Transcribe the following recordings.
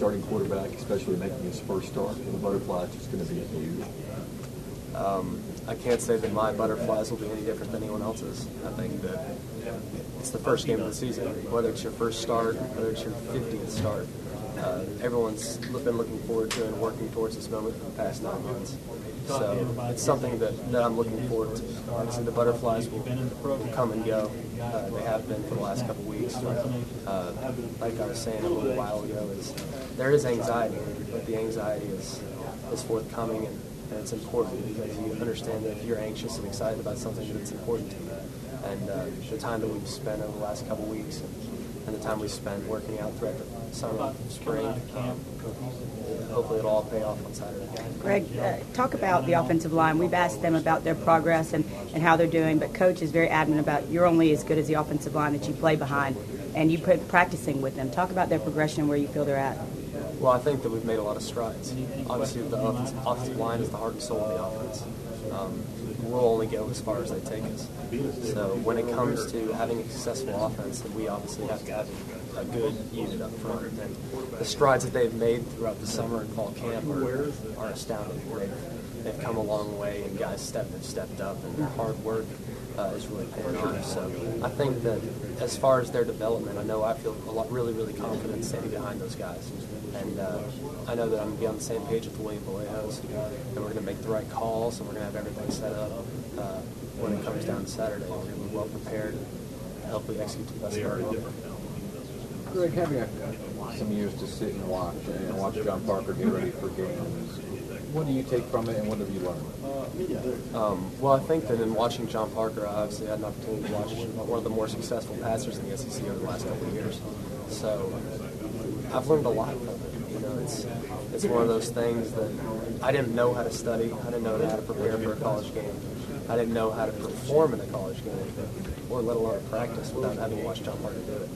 starting quarterback, especially making his first start, and the butterfly is just going to be huge. I can't say that my butterflies will be any different than anyone else's. I think that it's the first game of the season. Whether it's your first start, whether it's your 50th start, everyone's been looking forward to and working towards this moment for the past 9 months. So it's something that I'm looking forward to. Obviously, the butterflies will come and go. They have been for the last couple weeks. Like I was saying a little while ago, there is anxiety, but the anxiety is forthcoming, and it's important because you understand that if you're anxious and excited about something, that it's important to you. And the time that we've spent over the last couple weeks and the time we spent working out throughout the summer, spring, hopefully it'll all pay off on Saturday. Greg, talk about the offensive line. We've asked them about their progress and how they're doing, but Coach is very adamant about you're only as good as the offensive line that you play behind, and you put practicing with them. Talk about their progression and where you feel they're at. Well, I think that we've made a lot of strides. Obviously, the offensive line is the heart and soul of the offense. We'll only go as far as they take us. So when it comes to having a successful offense, then we obviously have to have a good unit up front. And the strides that they've made throughout the summer and fall camp are astounding. They've come a long way, and guys have stepped up, and their hard work is really paying off. So I think that as far as their development, I feel really, really confident standing behind those guys. And I know that I'm going to be on the same page with the William Vallejos, and we're going to make the right calls, and we're going to have everything set up when it comes down to Saturday. We're going to be well prepared and hopefully execute to the best of our ability. Greg, having some years to sit and watch John Parker get ready for games, what do you take from it, and what have you learned? Well, I think that in watching John Parker, I obviously had an opportunity to watch one of the more successful passers in the SEC over the last couple of years. So I've learned a lot from it. It's one of those things that I didn't know how to study. I didn't know how to prepare for a college game. I didn't know how to perform in a college game, or let alone practice without having watched John Parker do it.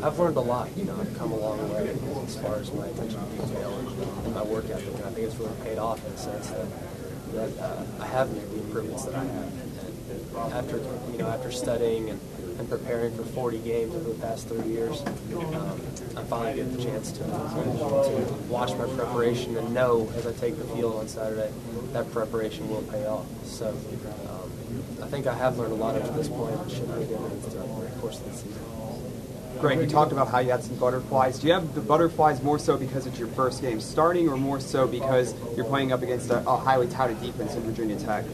I've learned a lot. I've come a long way as far as my attention to detail and my work ethic, and I think it's really paid off in the sense that I have made the improvements that I have. And after studying and preparing for 40 games over the past 3 years, I finally get the chance to watch my preparation and know as I take the field on Saturday that preparation will pay off. So I think I have learned a lot up to this point and should pay dividends throughout the course of the season. Greg, you talked about how you had some butterflies. Do you have the butterflies more so because it's your first game starting, or more so because you're playing up against a highly touted defense in Virginia Tech?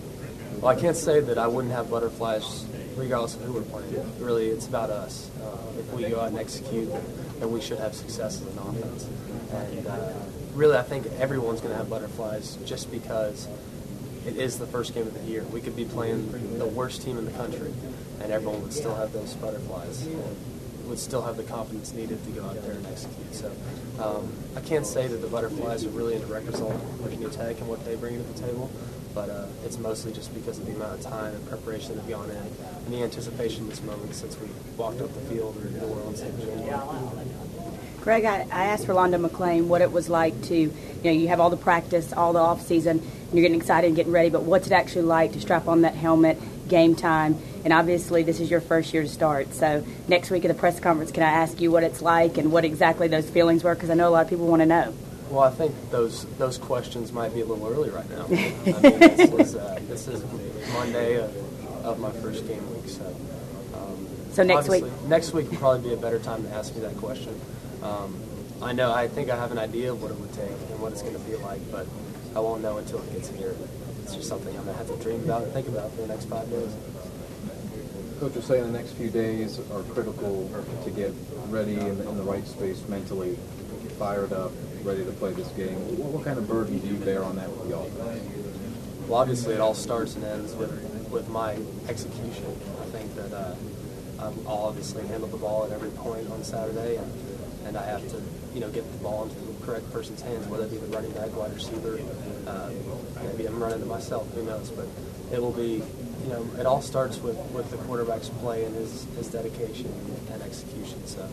Well, I can't say that I wouldn't have butterflies regardless of who we're playing. Really, it's about us. If we go out and execute, then we should have success as an offense. And really, I think everyone's going to have butterflies just because it is the first game of the year. We could be playing the worst team in the country, and everyone would still have those butterflies and would still have the confidence needed to go out there and execute. So I can't say that the butterflies are really a direct result of Virginia Tech and what they bring to the table, but it's mostly just because of the amount of time and preparation that have gone in and the anticipation of this moment since we walked up the field in New Orleans and Virginia. Greg, I asked Rolando McClain what it was like to, you have all the practice, all the off season, and you're getting excited and getting ready, but what's it actually like to strap on that helmet, game time? And obviously this is your first year to start. So next week at the press conference, can I ask you what it's like and what exactly those feelings were? Because I know a lot of people want to know. Well, I think those questions might be a little early right now. I mean, this is Monday of my first game week. So next week? Next week would probably be a better time to ask me that question. I think I have an idea of what it would take and what it's going to feel like, but I won't know until it gets here. It's just something I'm going to have to dream about and think about for the next 5 days. Coach will say the next few days are critical to get ready in the right space mentally, fired up, ready to play this game. What kind of burden do you bear on that with the offense? Well, obviously it all starts and ends with my execution. I think that I'll obviously handle the ball at every point on Saturday, and I have to get the ball into the correct person's hands, whether it be the running back, wide receiver, maybe I'm running to myself, who knows, but it will be, it all starts with the quarterback's play and his dedication and execution. So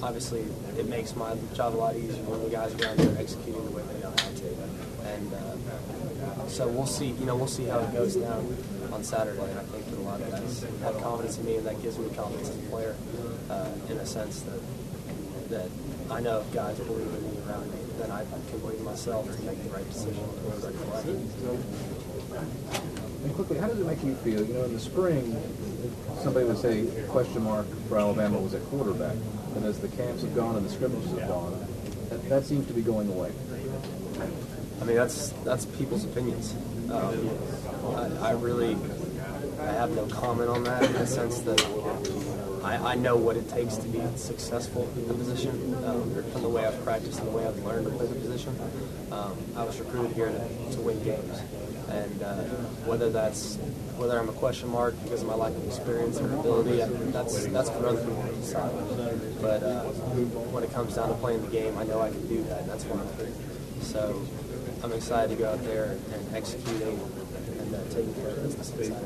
obviously it makes my job a lot easier when the guys are out there executing the way they know how to. And so we'll see how it goes now on Saturday. And I think that a lot of guys have confidence in me, and that gives me confidence as a player in a sense that that I know if guys believe in me around me, then I can believe in myself to make the right decision towards the right play. And quickly, how does it make you feel? You know, in the spring, somebody would say question mark for Alabama was at quarterback. And as the camps have gone and the scrimmages have gone, that seems to be going away. I mean, that's people's opinions. I have no comment on that in the sense that I know what it takes to be successful in the position from the way I've practiced and the way I've learned to play the position. I was recruited here to win games, and whether I'm a question mark because of my lack of experience or ability, that's for other people to decide. But when it comes down to playing the game, I know I can do that, and that's what I'm doing. So I'm excited to go out there and executing and taking care of business inside.